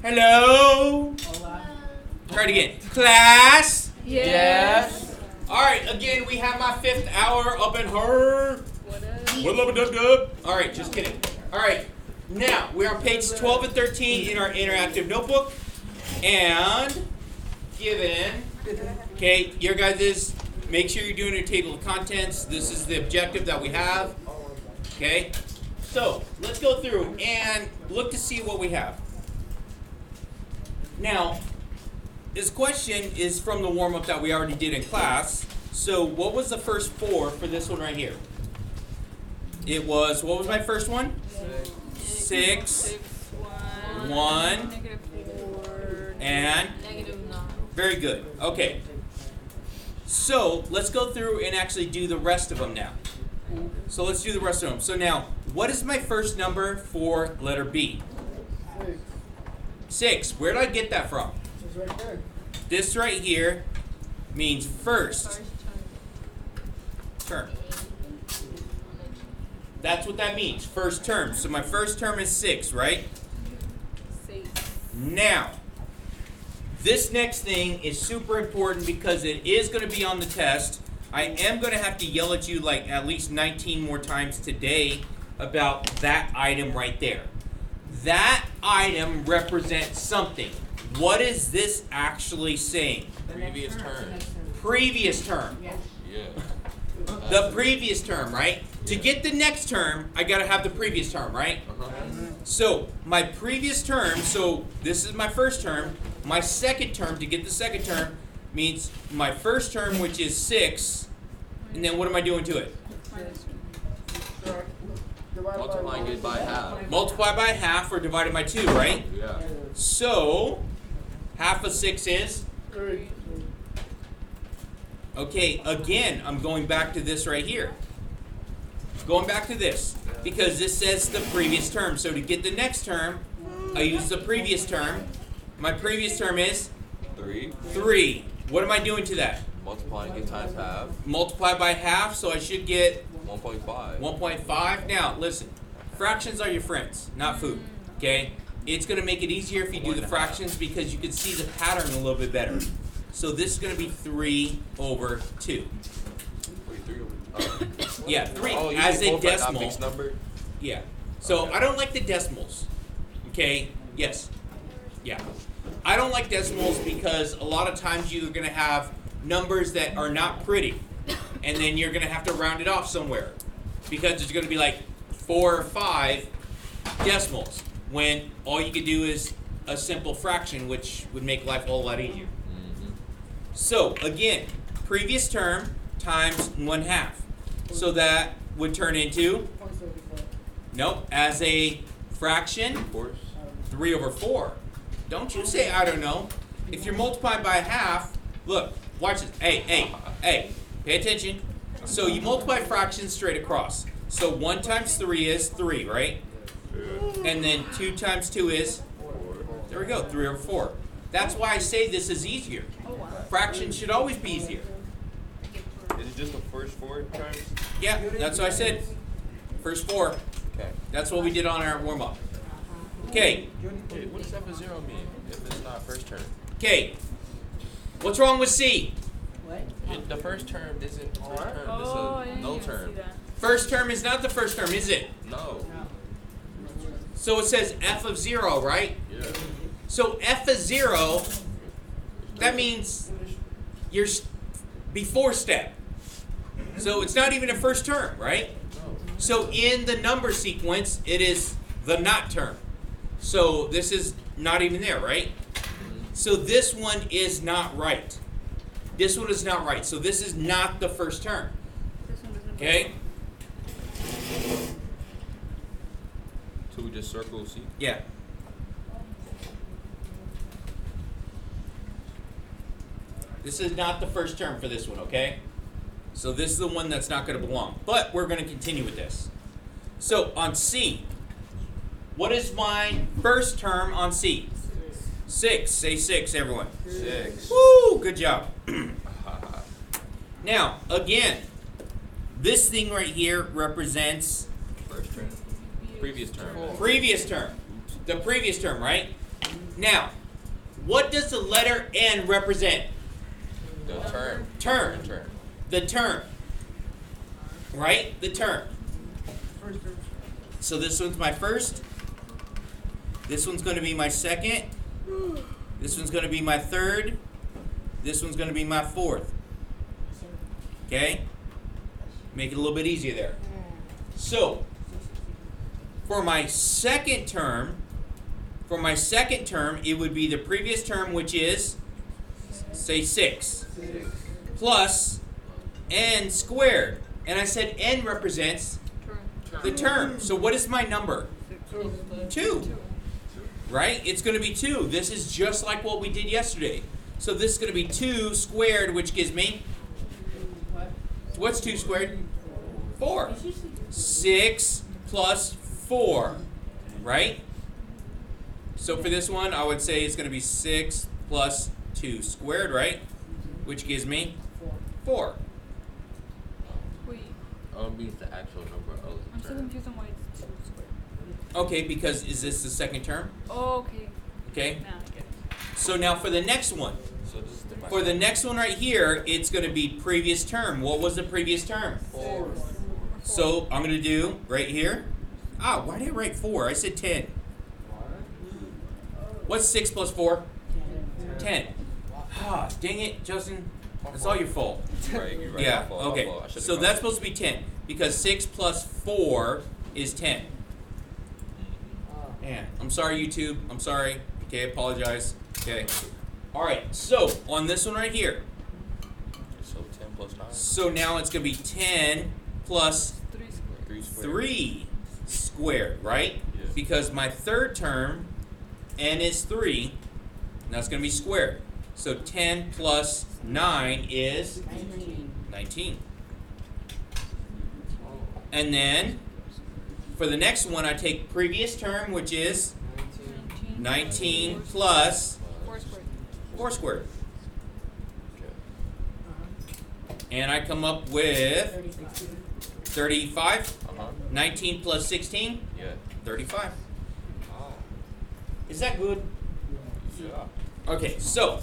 Hello? Try it again. Class? Yes. Alright, again, we have my 5th hour up in her. What up, dub? Alright, just kidding. Alright, now we're on page 12 and 13 in our interactive notebook. And given, okay, your guys is, make sure you're doing your table of contents. This is the objective that we have. Okay, so let's go through and look to see what we have. Now, this question is from the warm-up that we already did in class. So what was the first 4 for this one right here? It was, what was my first one? 6, 1, and very good. Okay. So let's go through and actually do the rest of them now. So let's do the rest of them. So now, what is my first number for letter B? 6. Where did I get that from? This right here means first term. That's what that means, first term. So my first term is 6, right? 6. Now, this next thing is super important because it is going to be on the test. I am going to have to yell at you like at least 19 more times today about that item right there. That item represents something. What is this actually saying? Previous term. Previous term. Yeah. The previous term, right? To get the next term, I got to have the previous term, right? So my previous term, so this is my first term. My second term, to get the second term, means my first term, which is 6, and then what am I doing to it? Multiplying it by half. Multiply by half or divided by 2, right? Yeah. So, half of 6 is? Okay, again, I'm going back to this right here. Going back to this, because this says the previous term. So to get the next term, I use the previous term. My previous term is? 3. 3. What am I doing to that? Multiplying it times half. Multiply by half, so I should get 1.5. 1.5. Now, listen, fractions are your friends, not food, okay? It's going to make it easier if you do the fractions because you can see the pattern a little bit better. So this is going to be 3 over 2. Wait, 3 over. Yeah, 3 Oh, you as mean a both are not decimal. fixed number? Yeah. So Okay. I don't like the decimals. Okay? Yes. Yeah. I don't like decimals because a lot of times you're going to have numbers that are not pretty. And then you're going to have to round it off somewhere. Because it's going to be like 4 or 5 decimals. When all you could do is a simple fraction, which would make life a whole lot easier. So, again, previous term times 1/2. So that would turn into, nope, as a fraction, Of course. 3 over 4. Don't you say I don't know. If you're multiplying by half, look, watch this. Hey, pay attention. So you multiply fractions straight across. So 1 times 3 is 3, right? And then 2 times 2 is, there we go, 3 over 4. That's why I say this is easier. Fractions should always be easier. Is it just the first 4 terms? Yeah, that's what I said. First 4. Okay. That's what we did on our warm-up. Okay, Wait, what does F of 0 mean if it's not first term? okay. What's wrong with C? The first term isn't first term. Oh, I It's a didn't no even term. see that. First term is not the first term, is it? No. So it says F of 0, right? Yeah. So F of 0, that means you're before step. So it's not even a first term, right? No. So in the number sequence, it is the not term. So this is not even there, right? So this one is not right. This one is not right. So this is not the first term. This one doesn't. Okay? So we just circle C? Yeah. This is not the first term for this one, okay? So this is the one that's not going to belong. But we're going to continue with this. So on C, what is my first term on C? 6. Say 6, everyone. 6. Woo! Good job. Now, again, this thing right here represents First term. Previous term. previous term. The previous term, right? Now, what does the letter N represent? The term. Term. The term. The term. Right? The term. So this one's my first. This one's going to be my second. This one's going to be my third. This one's going to be my fourth. Okay? Make it a little bit easier there. So, for my second term, it would be the previous term, which is, say, 6, plus n squared. And I said n represents the term. So what is my number? 2. Right? It's going to be 2. This is just like what we did yesterday. So this is going to be 2 squared, which gives me, what's 2 squared? 4. 6 plus 4. Right? So for this one, I would say it's going to be 6 plus 2 squared, right? Which gives me 4. Wait, Means the actual number of I'm the so term. confused on why it's 2 squared. Okay, because is this the second term? Oh, okay. Okay. Now I get it. So now for the next one. So this is the For the next one right here, it's going to be previous term. What was the previous term? 4. So I'm going to do right here. Ah, why did I write 4? I said 10. What's 6 plus 4? 10. Ah, dang it, Justin. That's all your fault. Right, you're right. Yeah, My fault, my okay. fault. I should've So gone. that's supposed to be 10 because 6 plus 4 is 10. Man, I'm sorry, YouTube. I'm sorry. Okay, apologize. Okay. All right, so on this one right here, So 10 plus 9. so now it's going to be 10 plus 3 squared. 3 squared. 3 squared, right? Yeah. Because my third term, n is 3, and that's going to be squared. So 10 plus 9 is 19. And then, for the next one, I take previous term, which is 19 plus 4 squared. 4 squared. Okay. And I come up with 35. 19 plus 16, Yeah. 35. Oh. Is that good? Yeah. Okay, so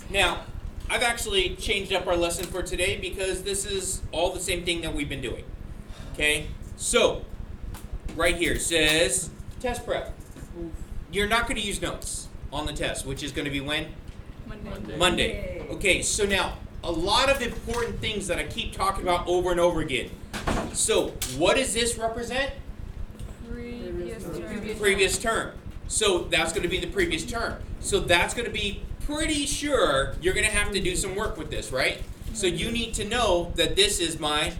now I've actually changed up our lesson for today because this is all the same thing that we've been doing. Okay, so right here it says test prep. You're not going to use notes on the test, which is going to be when? Monday. Monday. Okay, so now a lot of important things that I keep talking about over and over again. So what does this represent? Previous term. Previous term. So that's going to be the previous term. So that's going to be pretty sure you're going to have to do some work with this, right? So you need to know that this is my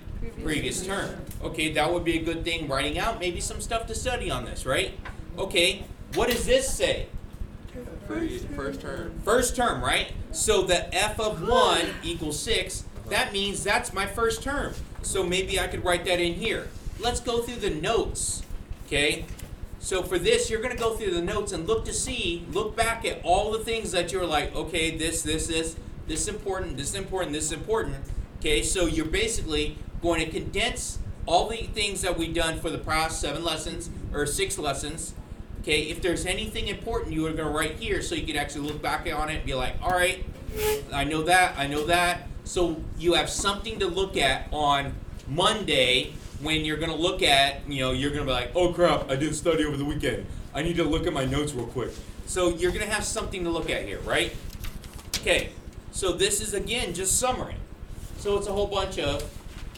previous term. Okay, that would be a good thing writing out maybe some stuff to study on this, right? Okay, what does this say? First term. First term, right? So the f of 1 equals 6. That means that's my first term. So maybe I could write that in here. Let's go through the notes, okay? So for this, you're going to go through the notes and look back at all the things that you're like, okay, this is important, this is important, this is important. Okay, so you're basically going to condense all the things that we've done for the past 7 lessons or 6 lessons. Okay, if there's anything important, you are going to write here so you can actually look back on it and be like, all right, I know that. So you have something to look at on Monday when you're going to look at, you're going to be like, oh crap, I didn't study over the weekend. I need to look at my notes real quick. So you're going to have something to look at here, right? Okay, so this is, again, just summary. So it's a whole bunch of,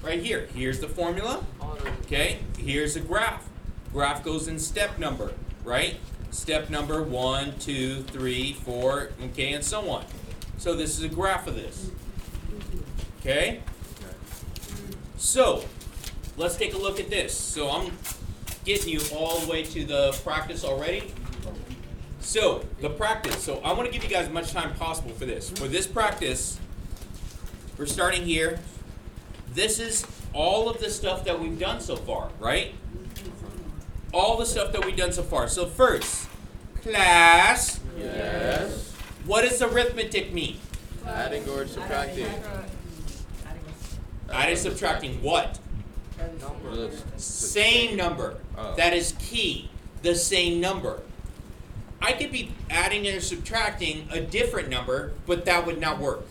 right here. Here's the formula. Okay, here's a graph. Graph goes in step number, right? Step number 1, 2, 3, 4, okay, and so on. So this is a graph of this. Okay? So, let's take a look at this. So I'm getting you all the way to the practice already. So, the practice. So I want to give you guys as much time possible for this. For this practice, we're starting here. This is all of the stuff that we've done so far, right? All the stuff that we've done so far. So first, class, Yes. what does arithmetic mean? Adding or subtracting. Adding, subtracting what? Looks- Same number. Oh. That is key. The same number. I could be adding and subtracting a different number, but that would not work.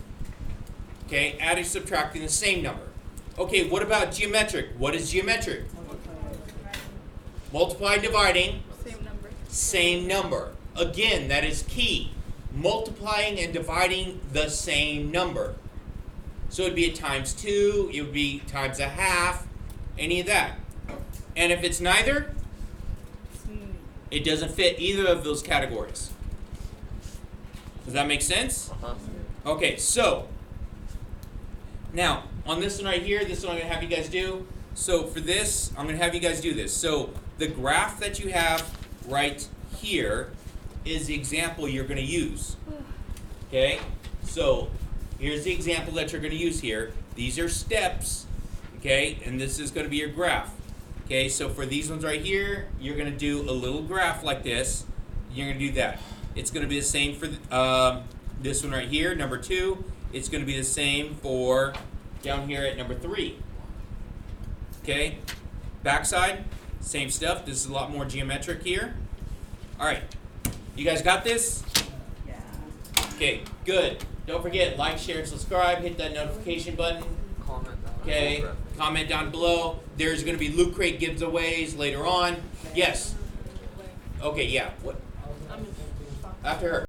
Okay, adding, subtracting the same number. Okay, what about geometric? What is geometric? Multiply, dividing, Same number. same number. Again, that is key. Multiplying and dividing the same number. So it'd be a times 2, it would be times a half, any of that. And if it's neither, it doesn't fit either of those categories. Does that make sense? Uh-huh. Okay, so now on this one right here, this one I'm gonna have you guys do. So for this, I'm gonna have you guys do this. So the graph that you have right here is the example you're gonna use. Okay? So here's the example that you're gonna use here. These are steps, okay? And this is gonna be your graph. Okay, so for these ones right here, you're gonna do a little graph like this. You're gonna do that. It's gonna be the same for this one right here, number 2. It's gonna be the same for down here at number 3. Okay, backside, same stuff. This is a lot more geometric here. All right, you guys got this? Yeah. Okay, good. Don't forget, like, share, and subscribe. Hit that notification button. Comment down. Okay, comment down below. There's going to be Loot Crate giveaways later on. Yes. Okay, yeah. What? After her.